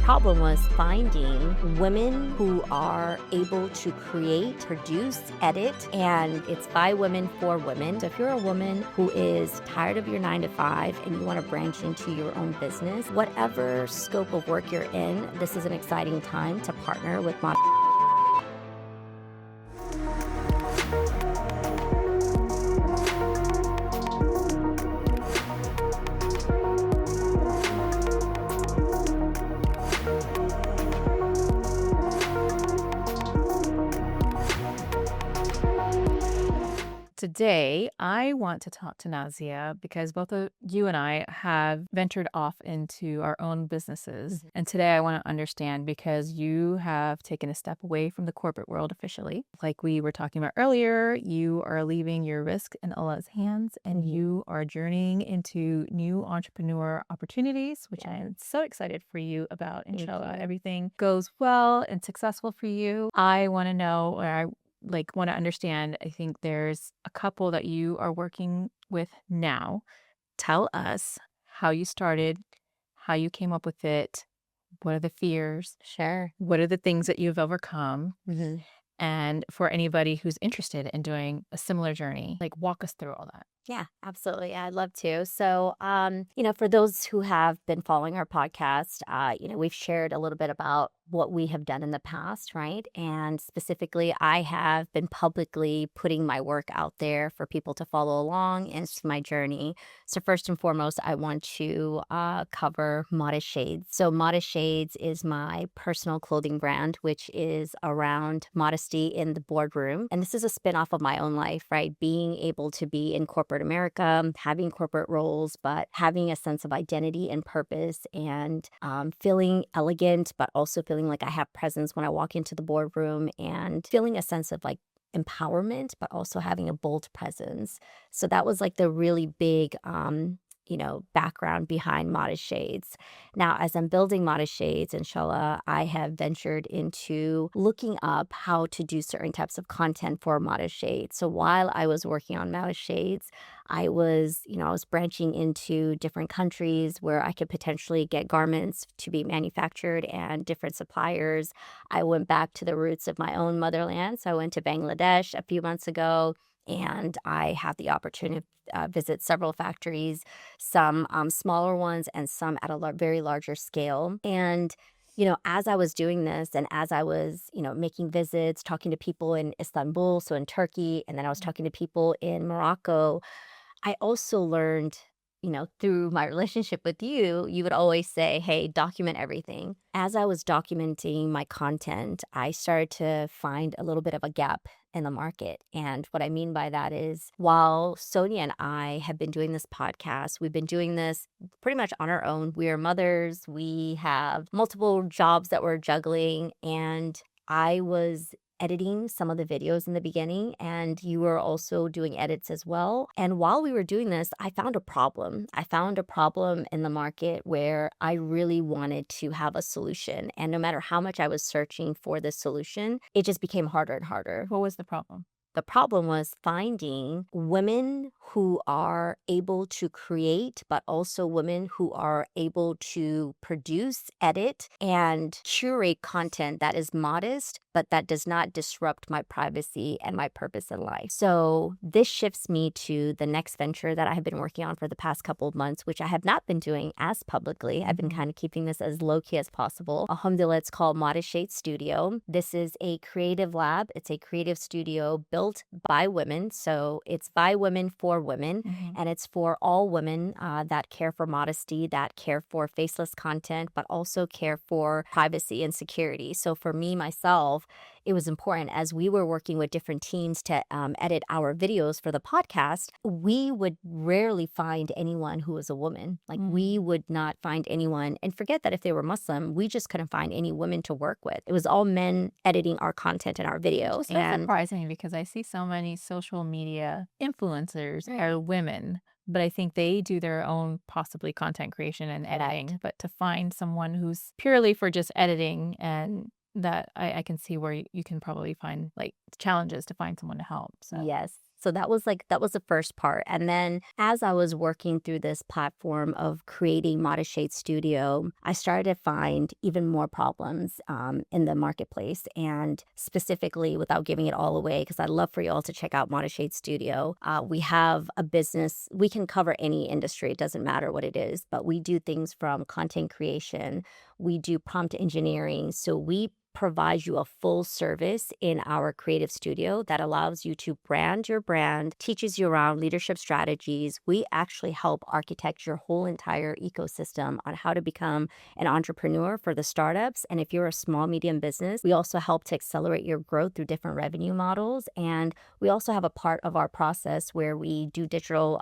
Problem was finding women who are able to create, produce, edit, and it's by women for women. So if you're a woman who is tired of your 9 to 5 and you want to branch into your own business, whatever scope of work you're in, this is an exciting time to partner with Today, I want to talk to Nazia because both of you and I have ventured off into our own businesses. And today I want to understand because you have taken a step away from the corporate world officially. Like we were talking about earlier, you are leaving your risk in Allah's hands and you are journeying into new entrepreneur opportunities, which I am so excited for you about. Inshallah, everything goes well and successful for you. I want to know, or I want to understand, I think there's a couple that you are working with now. Tell us how you started, how you came up with it, what are the fears, Sure. what are the things that you've overcome, and for anybody who's interested in doing a similar journey, walk us through all that. Yeah, absolutely. Yeah, I'd love to. So, for those who have been following our podcast, we've shared a little bit about what we have done in the past, right? And specifically, I have been publicly putting my work out there for people to follow along into my journey. So first and foremost, I want to cover Modest Shades. So Modest Shades is my personal clothing brand, which is around modesty in the boardroom. And this is a spinoff of my own life, right? Being able to be in corporate America, having corporate roles, but having a sense of identity and purpose and feeling elegant, but also feeling like I have presence when I walk into the boardroom and feeling a sense of empowerment, but also having a bold presence. So that was the really big, background behind Modest Shades. Now, as I'm building Modest Shades, inshallah, I have ventured into looking up how to do certain types of content for Modest Shades. So while I was working on Modest Shades, I was branching into different countries where I could potentially get garments to be manufactured and different suppliers. I went back to the roots of my own motherland. So I went to Bangladesh a few months ago. And I had the opportunity to visit several factories, some smaller ones and some at a very larger scale. And as I was doing this and as I was, making visits, talking to people in Istanbul, so in Turkey, and then I was talking to people in Morocco, I also learned, through my relationship with you, you would always say, hey, document everything. As I was documenting my content, I started to find a little bit of a gap in the market. And what I mean by that is while Sonia and I have been doing this podcast, we've been doing this pretty much on our own. We are mothers. We have multiple jobs that we're juggling. And I was editing some of the videos in the beginning, and you were also doing edits as well. And while we were doing this, I found a problem. I found a problem in the market where I really wanted to have a solution. And no matter how much I was searching for this solution, it just became harder and harder. What was the problem? The problem was finding women who are able to create, but also women who are able to produce, edit, and curate content that is modest, but that does not disrupt my privacy and my purpose in life. So this shifts me to the next venture that I have been working on for the past couple of months, which I have not been doing as publicly. I've been kind of keeping this as low-key as possible. Alhamdulillah, it's called Modest Shades Studio. This is a creative lab. It's a creative studio built by women. So it's by women for women. And it's for all women that care for modesty, that care for faceless content, but also care for privacy and security. So for me, myself, it was important as we were working with different teams to edit our videos for the podcast, we would rarely find anyone who was a woman. We would not find anyone, and forget that if they were Muslim, we just couldn't find any women to work with. It was all men editing our content and our videos. That's surprising because I see so many social media influencers are women, but I think they do their own possibly content creation and editing. But to find someone who's purely for just editing, and that I can see where you can probably find challenges to find someone to help. So Yes. So that was the first part. And then as I was working through this platform of creating Modest Shade Studio, I started to find even more problems in the marketplace. And specifically, without giving it all away, because I'd love for you all to check out Modest Shade Studio. We have a business, we can cover any industry, it doesn't matter what it is, but we do things from content creation, we do prompt engineering. So we provide you a full service in our creative studio that allows you to brand your brand, teaches you around leadership strategies. We actually help architect your whole entire ecosystem on how to become an entrepreneur for the startups. And if you're a small, medium business, we also help to accelerate your growth through different revenue models. And we also have a part of our process where we do digital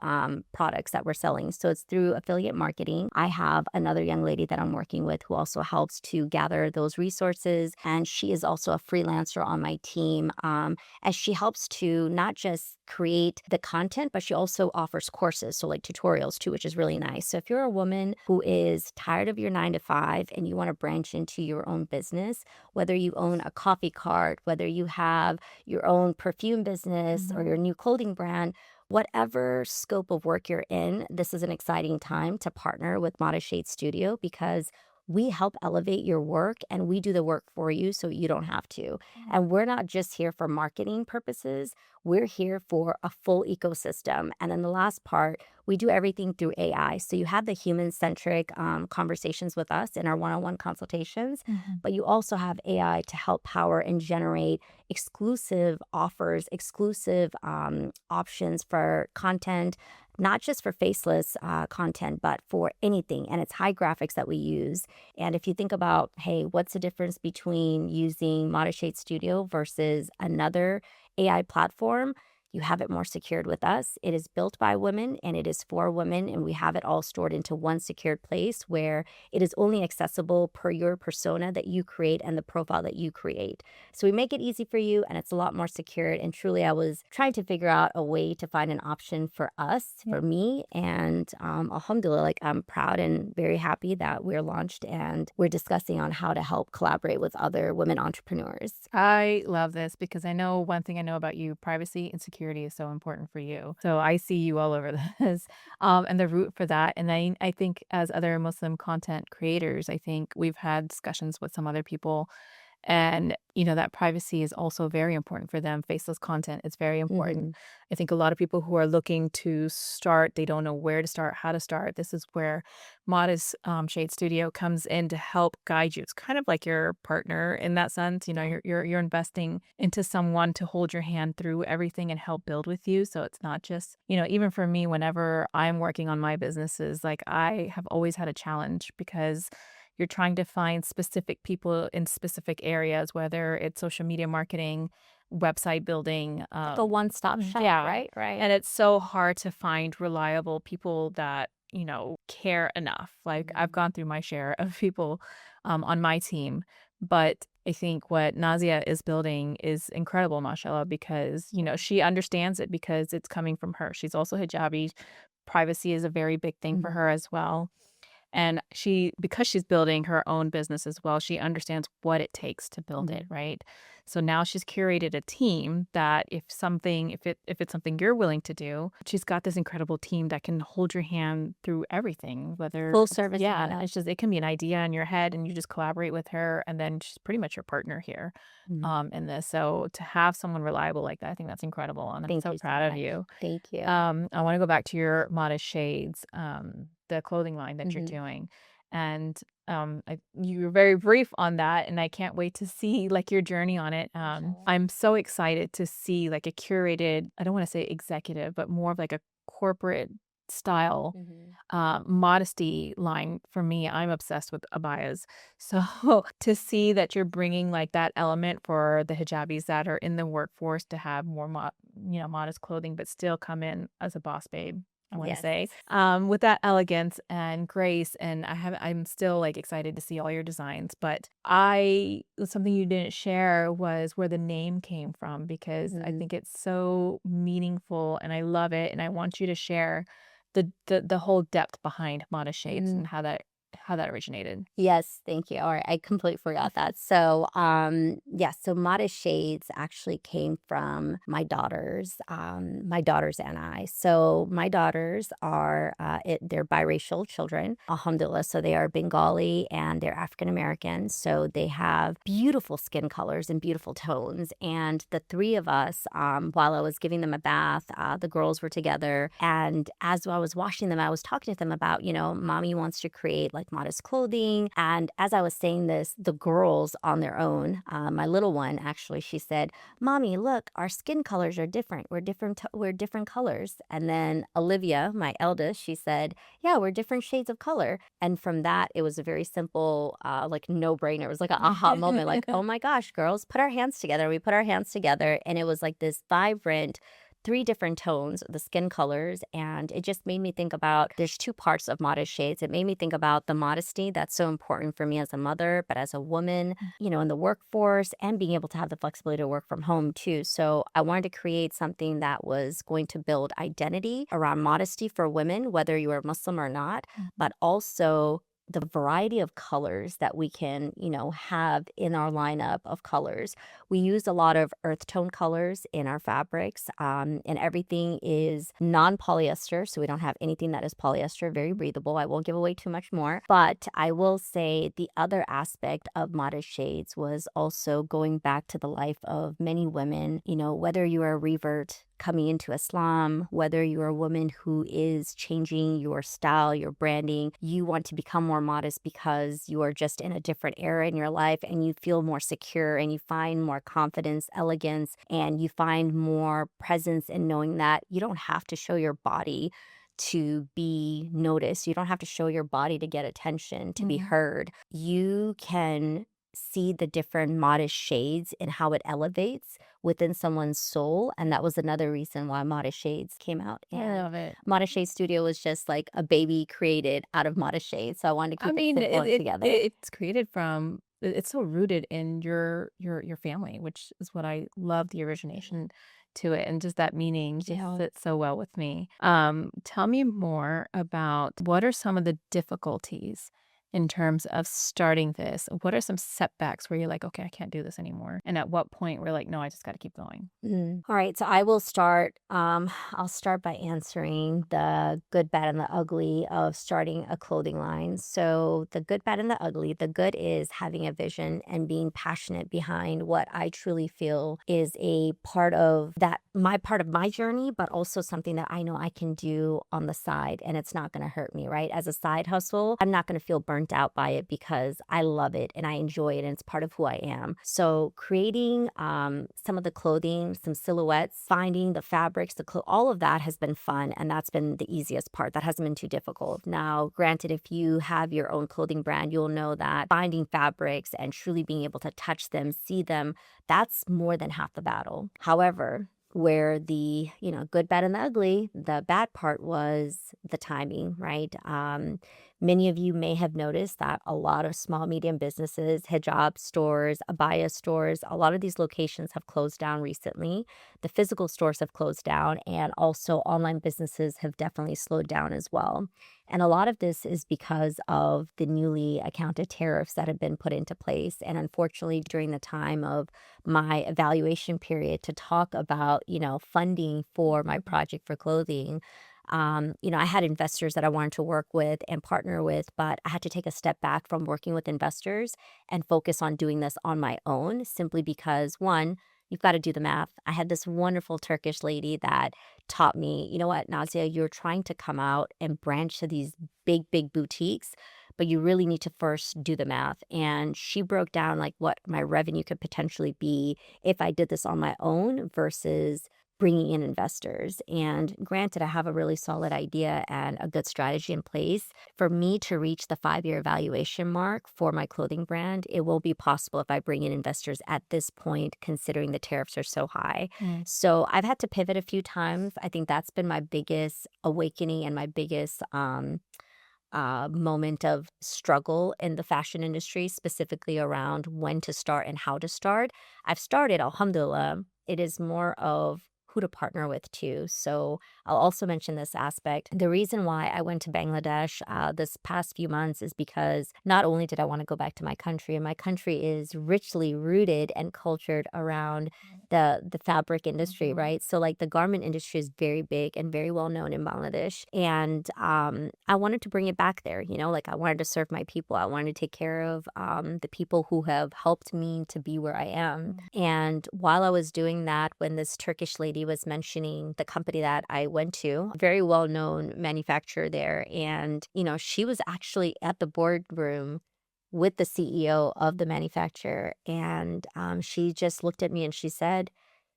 products that we're selling. So it's through affiliate marketing. I have another young lady that I'm working with who also helps to gather those resources. And she is also a freelancer on my team, as she helps to not just create the content, but she also offers courses. So, like tutorials too, which is really nice. So, if you're a woman who is tired of your 9 to 5 and you want to branch into your own business, whether you own a coffee cart, whether you have your own perfume business or Mhm. your new clothing brand, whatever scope of work you're in, this is an exciting time to partner with Modest Shade Studio because we help elevate your work and we do the work for you so you don't have to. And we're not just here for marketing purposes, we're here for a full ecosystem. And then the last part, we do everything through AI. So you have the human centric conversations with us in our one on one consultations, Mhm. but you also have AI to help power and generate exclusive offers, exclusive options for content, not just for faceless content, but for anything. And it's high graphics that we use. And if you think about, hey, what's the difference between using Modest Shade Studio versus another AI platform? You have it more secured with us. It is built by women and it is for women, and we have it all stored into one secured place where it is only accessible per your persona that you create and the profile that you create. So we make it easy for you and it's a lot more secured. And truly, I was trying to figure out a way to find an option for us, Yeah. for me. And alhamdulillah, like I'm proud and very happy that we're launched and we're discussing on how to help collaborate with other women entrepreneurs. I love this because I know one thing I know about you, privacy and security is so important for you. So I see you all over this, and the root for that. And I think as other Muslim content creators, I think we've had discussions with some other people and, that privacy is also very important for them. Faceless content is very important. Hmm. I think a lot of people who are looking to start, they don't know where to start, how to start. This is where Modest Shade Studio comes in to help guide you. It's kind of like your partner in that sense. Yeah. You're investing into someone to hold your hand through everything and help build with you. So it's not just, even for me, whenever I'm working on my businesses, like I have always had a challenge because you're trying to find specific people in specific areas, whether it's social media marketing, website building. Like a one stop shop, Yeah. right? Right. And it's so hard to find reliable people that, care enough. Like I've Mhm. gone through my share of people on my team. But I think what Nazia is building is incredible, mashallah, because, she understands it because it's coming from her. She's also hijabi. Privacy is a very big thing for Mhm. her as well. And because she's building her own business as well, she understands what it takes to build it, Mhm. right? So now she's curated a team that if it's something you're willing to do, she's got this incredible team that can hold your hand through everything, whether Full it's, service yeah, lineup. it's just it can be an idea in your head and you just collaborate with her and then she's pretty much your partner here Mhm. in this. So to have someone reliable like that, I think that's incredible and I'm Thank so you so proud of much. you. Thank you. I wanna go back to your Modest Shades, the clothing line that you're Mhm. doing, and, you were very brief on that, and I can't wait to see, like, your journey on it. Mashallah. I'm so excited to see, like, a curated I don't wanna say executive, but more of, like, a corporate style, Mhm. modesty line for me. I'm obsessed with abayas. So, to see that you're bringing, like, that element for the hijabis that are in the workforce to have more modest clothing, but still come in as a boss babe, I wanna Yes. say, with that elegance and grace, and I'm still, like, excited to see all your designs, but something you didn't share was where the name came from because I Mhm. think it's so meaningful, and I love it, and I want you to share the whole depth behind Modest Shades Mhm. and how that how that originated. Yes, thank you. All right, I completely forgot that. So, yeah, so Modest Shades actually came from my daughters and I. So my daughters are, they're biracial children, alhamdulillah. So they are Bengali and they're African American. So they have beautiful skin colors and beautiful tones. And the three of us, while I was giving them a bath, the girls were together. And as I was washing them, I was talking to them about, mommy wants to create like modest clothing. And as I was saying this, the girls on their own, my little one actually, she said, "Mommy, look, our skin colors are different. We're different colors." And then Olivia, my eldest, she said, "Yeah, we're different shades of color." And from that, it was a very simple, like no brainer. It was like an aha moment, like, oh my gosh, girls, put our hands together. We put our hands together, and it was like this vibrant, three different tones, the skin colors. And it just made me think about there's two parts of Modest Shades. It made me think about the modesty that's so important for me as a mother, but as a woman, in the workforce and being able to have the flexibility to work from home too. So I wanted to create something that was going to build identity around modesty for women, whether you are Muslim or not, but also the variety of colors that we can, have in our lineup of colors. We use a lot of earth tone colors in our fabrics, and everything is non polyester. So we don't have anything that is polyester, very breathable. I won't give away too much more. But I will say the other aspect of Modest Shades was also going back to the life of many women, whether you are a revert coming into Islam, whether you're a woman who is changing your style, your branding, you want to become more modest because you are just in a different era in your life and you feel more secure and you find more confidence, elegance, and you find more presence in knowing that you don't have to show your body to be noticed. You don't have to show your body to get attention, to be heard. You can see the different modest shades and how it elevates within someone's soul. And that was another reason why Modest Shades came out. I And love it. Modest Shades Studio was just like a baby created out of Modest Shades. So I wanted to I keep it mean, simple and together. it's created from it's so rooted in your family, which is what I love the origination to it, and just that meaning just Yeah. fits so well with me. Tell me more about what are some of the difficulties in terms of starting this? What are some setbacks where you're like, okay, I can't do this anymore? And at what point we're like, no, I just got to keep going. All right, so I will start. I'll start by answering the good, bad, and the ugly of starting a clothing line. So the good, bad, and the ugly. The good is having a vision and being passionate behind what I truly feel is a part of that, my part of my journey, but also something that I know I can do on the side, and it's not going to hurt me. Right, as a side hustle, I'm not going to feel burnt out by it because I love it and I enjoy it, and it's part of who I am. So creating some of the clothing, some silhouettes, finding the fabrics, all of that has been fun. And that's been the easiest part. That hasn't been too difficult. Now, granted, if you have your own clothing brand, you'll know that finding fabrics and truly being able to touch them, see them, that's more than half the battle. However, where the good, bad, and the ugly, the bad part was the timing, right? Many of you may have noticed that a lot of small medium businesses, hijab stores, abaya stores, a lot of these locations have closed down recently. The physical stores have closed down, and also online businesses have definitely slowed down as well. And a lot of this is because of the newly accounted tariffs that have been put into place. And unfortunately, during the time of my evaluation period to talk about, funding for my project for clothing, I had investors that I wanted to work with and partner with, but I had to take a step back from working with investors and focus on doing this on my own simply because, one, you've got to do the math. I had this wonderful Turkish lady that taught me, you know what, Nazia, you're trying to come out and branch to these big, big boutiques, but you really need to first do the math. And she broke down like what my revenue could potentially be if I did this on my own versus bringing in investors. And granted, I have a really solid idea and a good strategy in place. For me to reach the 5-year evaluation mark for my clothing brand, it will be possible if I bring in investors at this point, considering the tariffs are so high. So I've had to pivot a few times. I think that's been my biggest awakening and my biggest moment of struggle in the fashion industry, specifically around when to start and how to start. I've started, alhamdulillah. It is more of who to partner with too. So I'll also mention this aspect. The reason why I went to Bangladesh this past few months is because not only did I want to go back to my country, and my country is richly rooted and cultured around the fabric industry, right? So like the garment industry is very big and very well known in Bangladesh, and I wanted to bring it back there. Like I wanted to serve my people. I wanted to take care of the people who have helped me to be where I am. And while I was doing that, when this Turkish lady was mentioning the company that I went to, very well known manufacturer there, and she was actually at the boardroom with the CEO of the manufacturer. And she just looked at me and she said,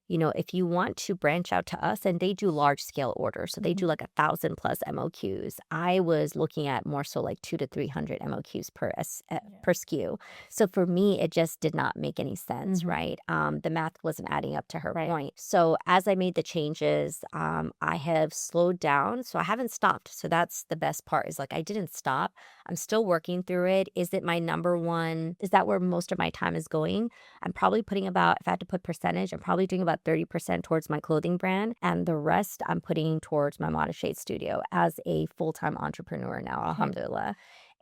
if you want to branch out to us, and they do large scale orders, so they do like 1,000 plus MOQs. I was looking at more so like 200 to 300 MOQs per SKU. So for me, it just did not make any sense, right? The math wasn't adding up to her point. So as I made the changes, I have slowed down. So I haven't stopped. So that's the best part, is like I didn't stop. I'm still working through it. Is it my number one? Is that where most of my time is going? I'm probably putting about, if I had to put percentage, I'm probably doing about 30% towards my clothing brand. And the rest I'm putting towards my Modest Shade studio as a full-time entrepreneur now, alhamdulillah.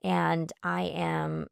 And I am,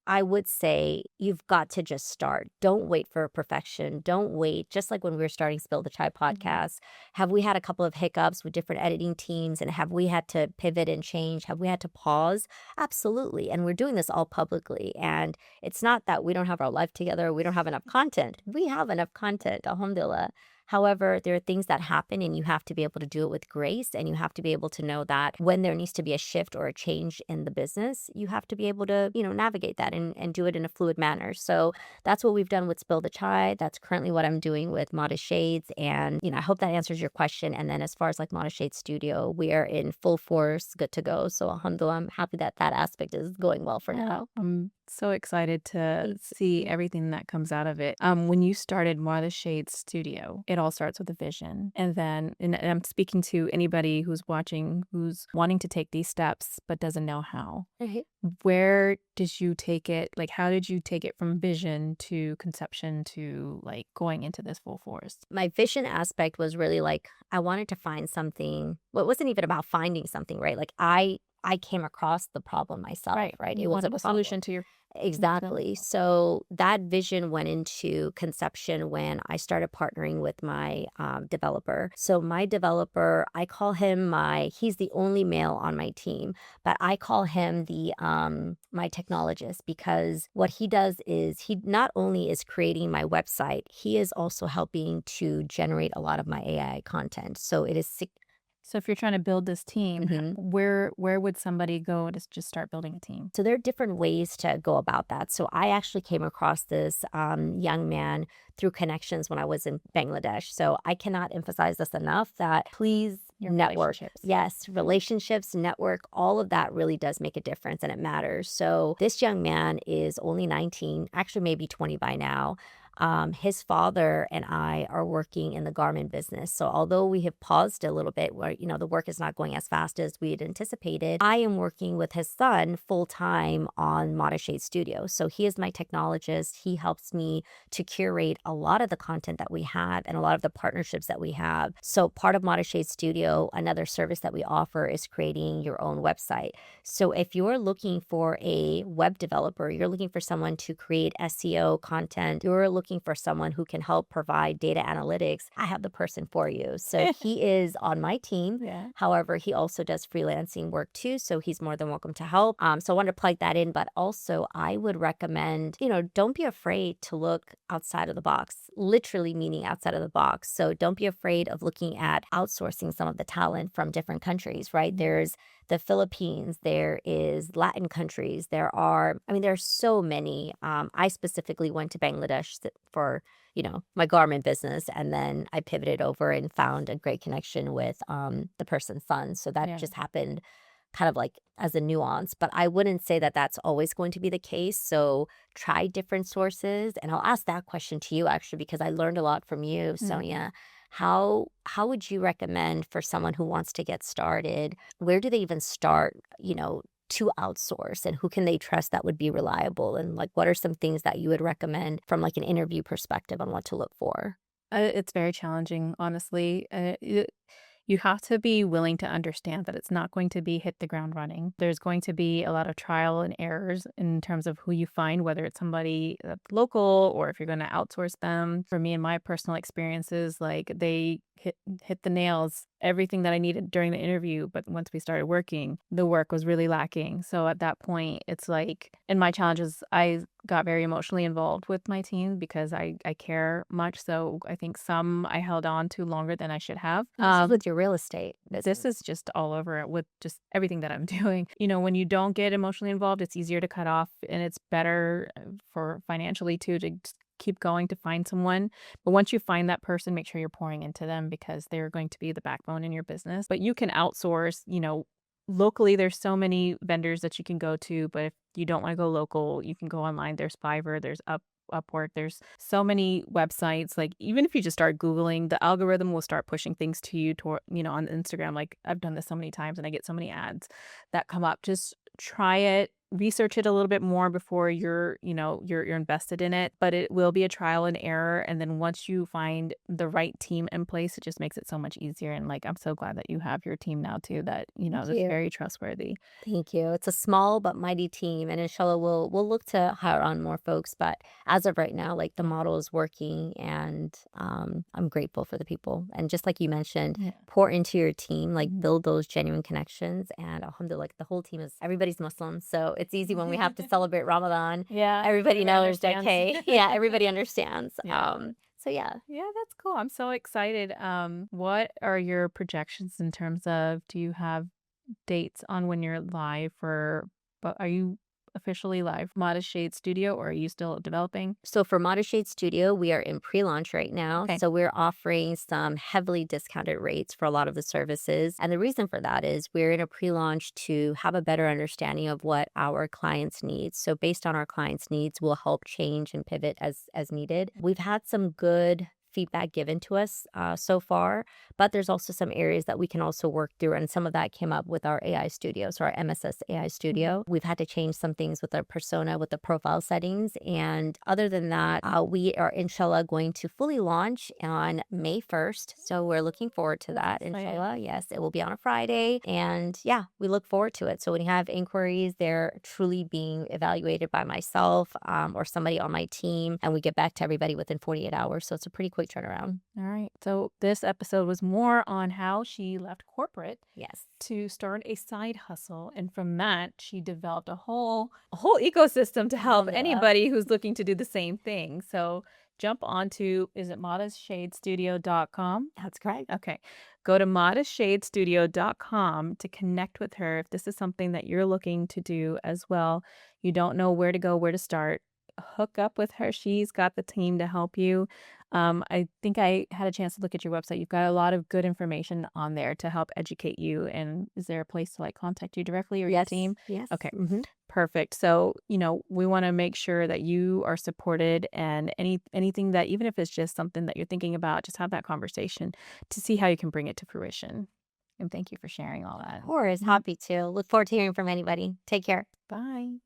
I would say you've got to just start. Don't wait for perfection. Don't wait. Just like when we were starting Spill the Chai podcast, have we had a couple of hiccups with different editing teams, and have we had to pivot and change? Have we had to pause? Absolutely. And we're doing this all publicly. And it's not that we don't have our life together, we don't have enough content. We have enough content, alhamdulillah. However, there are things that happen, and you have to be able to do it with grace, and you have to be able to know that when there needs to be a shift or a change in the business, you have to be able to, navigate that and do it in a fluid manner. So that's what we've done with Spill the Chai. That's currently what I'm doing with Modest Shades. And, I hope that answers your question. And then as far as like Modest Shades Studio, we are in full force, good to go. So alhamdulillah, I'm happy that that aspect is going well for now. I'm so excited to Thanks. see everything that comes out of it. When you started Modest Shades Studio, it all starts with a vision. And then, and I'm speaking to anybody who's watching, who's wanting to take these steps, but doesn't know how. Mhm. Where did you take it? Like, how did you take it from vision to conception to like going into this full force? My vision aspect was really like, I wanted to find something. Well, it wasn't even about finding something, right? Like I came across the problem myself, right? It You was a wanted a problem. solution to your Exactly. So that vision went into conception when I started partnering with my developer. So my developer, I call him he's the only male on my team, but I call him my technologist, because what he does is he not only is creating my website, he is also helping to generate a lot of my AI content. So it is So if you're trying to build this team, where would somebody go to just start building a team? So there are different ways to go about that. So I actually came across this young man through connections when I was in Bangladesh. So I cannot emphasize this enough, that please Your network. relationships. Yes, relationships, network, all of that really does make a difference, and it matters. So this young man is only 19, actually maybe 20 by now. His father and I are working in the garment business. So although we have paused a little bit where, the work is not going as fast as we had anticipated, I am working with his son full time on Modest Shade Studio. So he is my technologist. He helps me to curate a lot of the content that we have and a lot of the partnerships that we have. So part of Modest Shade Studio, another service that we offer, is creating your own website. So if you're looking for a web developer, you're looking for someone to create SEO content, you're looking for someone who can help provide data analytics, I have the person for you. So he is on my team. Yeah. However, he also does freelancing work too. So he's more than welcome to help. So I wanted to plug that in, but also I would recommend, don't be afraid to look outside of the box, literally meaning outside of the box. So don't be afraid of looking at outsourcing some of the talent from different countries, right? There's the Philippines, there is Latin countries, there are so many. I specifically went to Bangladesh for, my garment business, and then I pivoted over and found a great connection with the person's son. So that just happened kind of like as a nuance, but I wouldn't say that that's always going to be the case. So try different sources, and I'll ask that question to you actually, because I learned a lot from you, Sonia. How would you recommend for someone who wants to get started? Where do they even start, to outsource, and who can they trust that would be reliable? And like, what are some things that you would recommend from like an interview perspective on what to look for? It's very challenging, honestly. You have to be willing to understand that it's not going to be hit the ground running. There's going to be a lot of trial and errors in terms of who you find, whether it's somebody that's local or if you're going to outsource them. For me and my personal experiences, like they hit the nails, everything that I needed during the interview. But once we started working, the work was really lacking. So at that point, it's like, in my challenges, I got very emotionally involved with my team because I care much. So I think some I held on to longer than I should have. This is with your real estate This business. is just all over it with just everything that I'm doing. When you don't get emotionally involved, it's easier to cut off and it's better for financially too to just keep going to find someone. But once you find that person, make sure you're pouring into them because they're going to be the backbone in your business. But you can outsource, locally there's so many vendors that you can go to, but if you don't want to go local, you can go online. There's Fiverr, there's Upwork. There's so many websites. Like even if you just start Googling, the algorithm will start pushing things to you toward, on Instagram. Like I've done this so many times and I get so many ads that come up. Just try it, research it a little bit more before you're invested in it. But it will be a trial and error. And then once you find the right team in place, it just makes it so much easier. And like I'm so glad that you have your team now too, that, Thank that's you. very trustworthy. Thank you. It's a small but mighty team, and inshallah, we'll look to hire on more folks. But as of right now, like the model is working, and I'm grateful for the people. And just like you mentioned, Yeah. pour into your team, like Mhm. build those genuine connections. And alhamdulillah, like the whole team is everybody's Muslim, so it's easy when we have to celebrate Ramadan. Yeah. Everybody Everybody knows, like, understands. hey, yeah, everybody understands. Yeah. So yeah. Yeah, that's cool. I'm so excited. What are your projections in terms of do you have dates on when you're live but are you officially live Modest Shade Studio or are you still developing? So for Modest Shade Studio, we are in pre-launch right now. Okay. So we're offering some heavily discounted rates for a lot of the services. And the reason for that is we're in a pre-launch to have a better understanding of what our clients need. So based on our clients' needs, we'll help change and pivot as needed. We've had some good feedback given to us so far, but there's also some areas that we can also work through. And some of that came up with our AI studio, so our MSS AI studio. We've had to change some things with our persona, with the profile settings. And other than that, we are inshallah going to fully launch on May 1st. So we're looking forward to that, exciting. inshallah. Yes, it will be on a Friday. And yeah, we look forward to it. So when you have inquiries, they're truly being evaluated by myself or somebody on my team. And we get back to everybody within 48 hours. So it's a pretty quick turnaround. All right. So this episode was more on how she left corporate Yes. to start a side hustle. And from that, she developed a whole ecosystem to help Alhamdulillah. anybody who's looking to do the same thing. So jump onto, is it modestshadestudio.com? That's correct. Okay. Go to modestshadestudio.com to connect with her if this is something that you're looking to do as well. You don't know where to go, where to start. Hook up with her. She's got the team to help you. I think I had a chance to look at your website. You've got a lot of good information on there to help educate you. And is there a place to contact you directly or your Yes. team? Yes. Okay. Hmm. Perfect. So, we want to make sure that you are supported and anything that, even if it's just something that you're thinking about, just have that conversation to see how you can bring it to fruition. And thank you for sharing all that. Of course. Mhm. Happy to. Look forward to hearing from anybody. Take care. Bye.